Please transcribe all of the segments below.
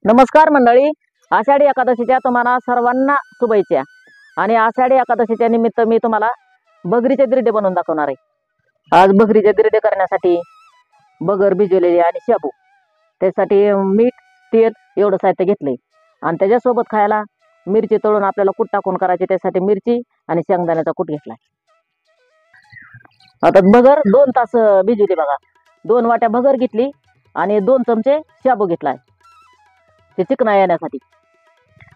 नमस्कार मंडळी. आषाढी एकादशीच्या तुम्हाला सर्वांना शुभेच्छा. आणि आषाढी एकादशीच्या निमित्त मी तुम्हाला बगरीचे दिरडे बनवून दाखवणार आहे. आज बगरीचे दिरडे करण्यासाठी बगर भिजवलेली आणि शाबू, त्यासाठी मीठ, तेल एवढं साहित्य घेतलंय. आणि त्याच्यासोबत खायला मिरची तळून आपल्याला कूट टाकून करायची, त्यासाठी मिरची आणि शेंगदाण्याचा कूट घेतलाय. आता बगर 2 तास भिजवली बघा. 2 वाट्या बगर घेतली आणि 2 चमचे शाबू घेतलाय ते चिकना येण्यासाठी.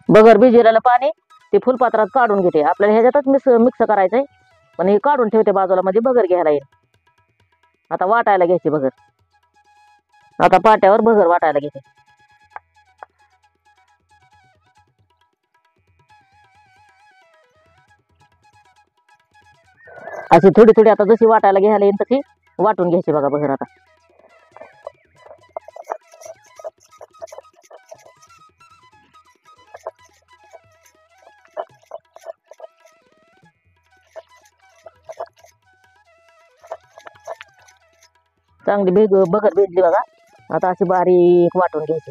बगर भिजलेलं पाणी ते फुलपात्रात काढून घेते. आपल्याला ह्याच्यातच मिक्स करायचंय, पण हे काढून ठेवते बाजूला, म्हणजे बगर घ्यायला येईल. आता वाटायला घ्यायची बगर. आता पाट्यावर बगर वाटायला घेते. अशी थोडी थोडी आता जशी वाटायला घ्यायला येईल तशी वाटून घ्यायची बघा बगर. आता चांगली बगर भिजली बघा. आता अशी बारीक वाटून घ्यायची.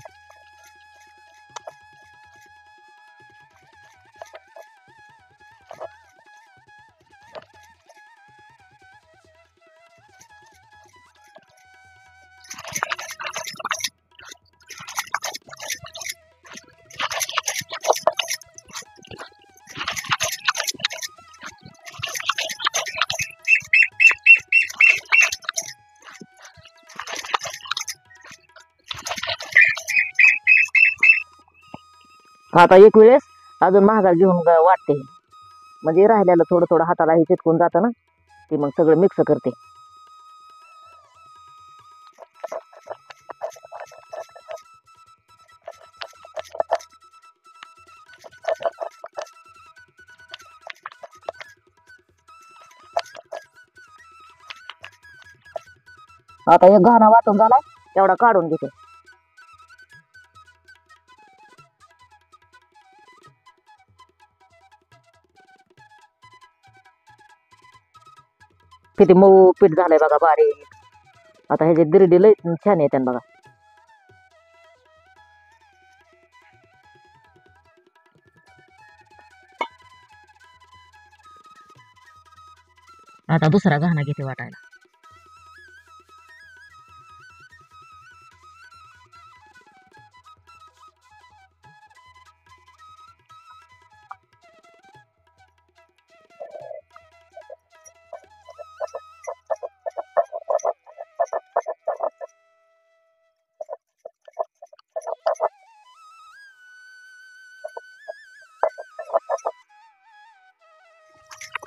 आता एक वेळेस अजून महागाल घेऊन वाटते, म्हणजे राहिलेलं थोडं थोडं हाताला हे चिटकून जातं ना, ते मग सगळं मिक्स करते. आता एक घाणा वाटून झाला, तेवढा काढून घेते. किती मऊ पीठ झालंय बघा, बारीक. आता ह्याचे दिरडे लय छान येते बघा. आता दुसरा घाणा घेते वाटायला.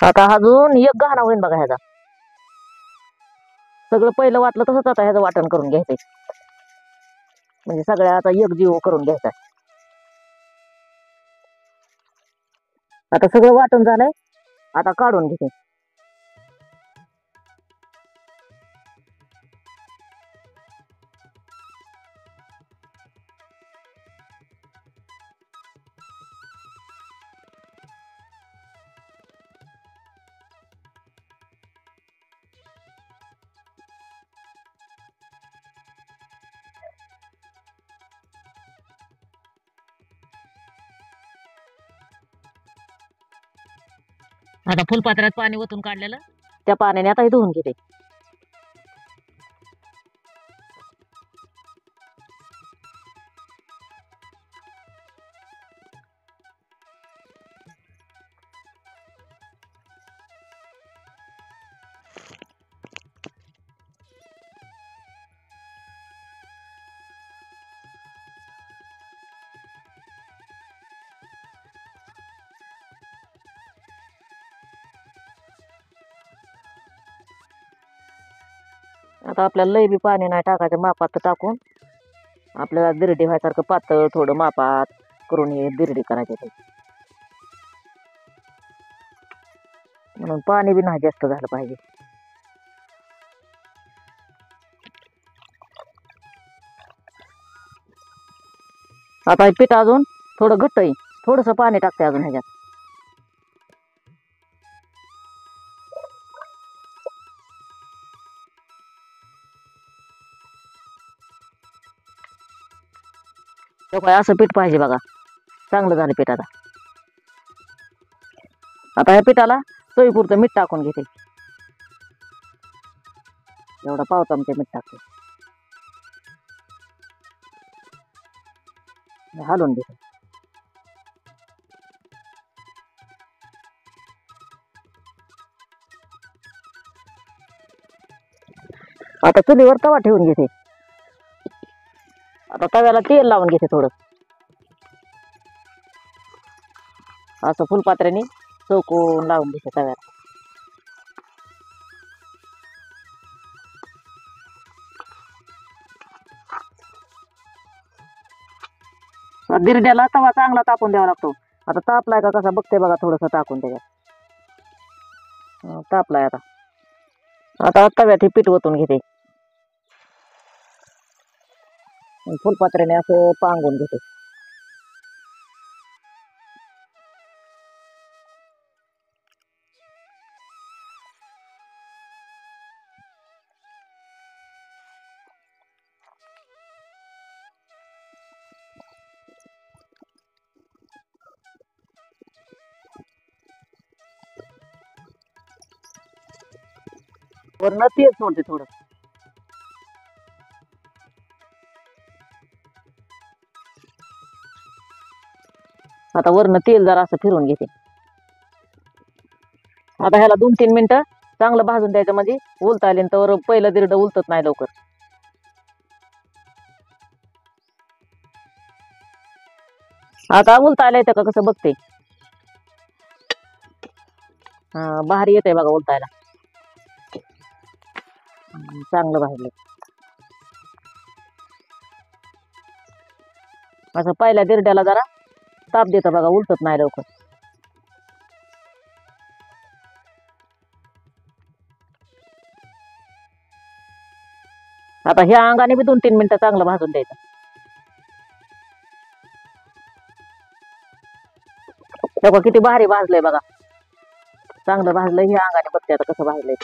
आता अजून एक घाणा होईल बघा ह्याचा. सगळं पहिलं वाटलं तसंच आता ह्याचं वाटण करून घ्यायचंय, म्हणजे सगळ्या आता एक जीव करून घ्यायचा. आता सगळं वाटण झालंय, आता काढून घेते. आता फुलपात्रात पाणी ओतून काढलेलं, त्या पाण्याने आता हे धुवून घेते. आता आपल्याला लय बी पाणी नाही टाकायचं, मापात टाकून आपल्याला दिरडी व्हायसारखं पातळ थोडं मापात करून हे दिरडी करायचे ते. म्हणून पाणी बी नाही जास्त झालं पाहिजे. आता हे पीठ अजून थोडं घट्ट आहे, थोडंसं पाणी टाकते अजून ह्याच्यात. तर काय असं पीठ पाहिजे बघा. चांगलं झालं पीठ. आता ह्या पिठाला चवीपुरतं मीठ टाकून घेते. एवढा पाव चमचा मीठ टाकते. हलवून घेते. आता चुलीवर तवा ठेवून घेते. आता तव्याला तेल लावून घेते थोडं. असं फुलपात्र्याने चौकोन लावून घेते तव्याला. गिरड्याला तवा चांगला तापून द्यावा लागतो. आता तापलाय का कसा बघते बघा, थोडस टाकून त्याच्यात. तापलाय आता. आता तव्यात हे पीठ ओतून घेते. फुलपात्र्याने असं पांगून घेते. वरनं तेल सोडते थोडं. आता वरनं तेल जरा असं फिरवून घेते. आता ह्याला 2-3 मिनिटं चांगलं भाजून द्यायचं, म्हणजे उलता आले तर पहिलं दिरडं उलतत नाही लवकर. आता उलता आलंय का कसं बघते. भारी येत आहे बघा उलतायला. चांगलं भाजलं. असं पहिल्या दिरड्याला जरा ताप देतं बघा, उलटत नाही लवकर. आता ह्या अंगाने बी 2-3 मिनिटं चांगलं भाजून द्यायचं. तेव्हा किती भारी भाजलंय बघा. चांगलं भाजलंय. ह्या अंगाने बघते आता कसं भाजलंय.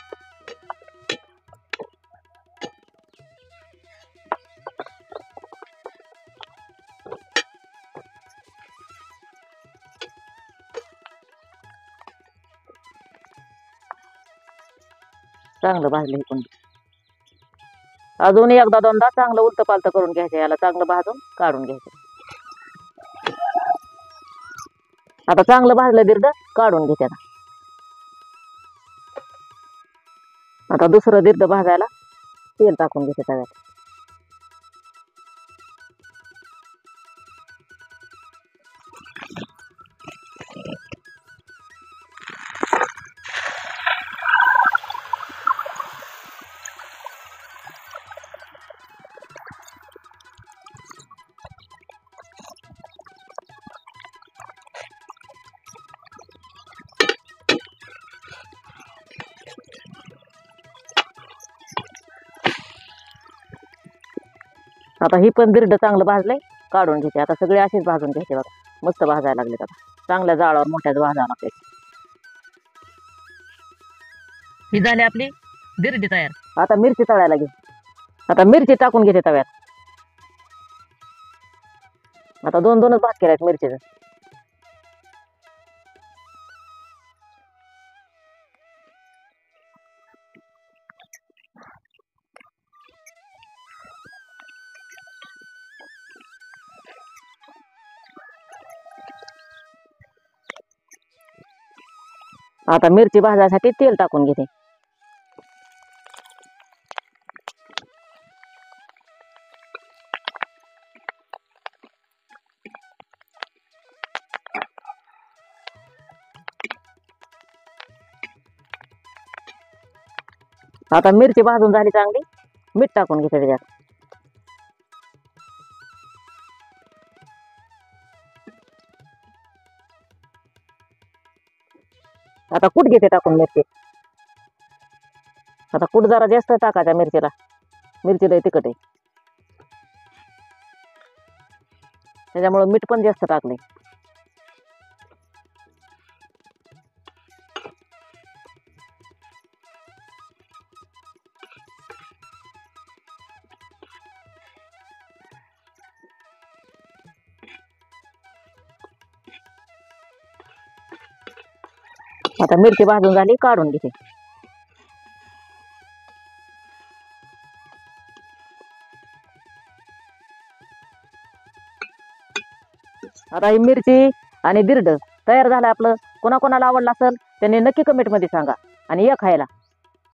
चांगलं भाजलं. हे पण अजून एकदा दोनदा चांगलं उलट पालत करून घ्यायचं. याला चांगलं भाजून काढून घ्यायचं. आता चांगलं भाजलं दिरड काढून घेते. आता दुसरं दिरड भाजायला तेल टाकून घेते तव्यात. आता ही पण दिरड चांगलं भाजलंय, काढून घेते. आता सगळे असेच भाजून घ्यायचे बघा. मस्त भाजायला लागले. आता चांगल्या जाळावर मोठ्याच भाजायला लागते. ही झाली आपली दिरडी तयार. आता मिरची तळायला घे. आता मिरची टाकून घेते तव्यात. आता 2-2च भाग केलाय मिरचीचं. आता मिरची भाजायसाठी तेल टाकून घेते. आता मिरची भाजून झाली चांगली, मीठ टाकून घेते त्याच्यात. आता कूट घेते टाकून मिरची. आता कूट जरा जास्त टाकायचा मिरचीला. मिरची लय तिखट आहे, त्याच्यामुळे मीठ पण जास्त टाकले. आता मिरची भाजून झाली, काढून घेते. आता ही मिरची आणि दिरड तयार झालं आपलं. कोणाकोणाला आवडलं असेल त्यांनी नक्की कमेंट मध्ये सांगा आणि या खायला.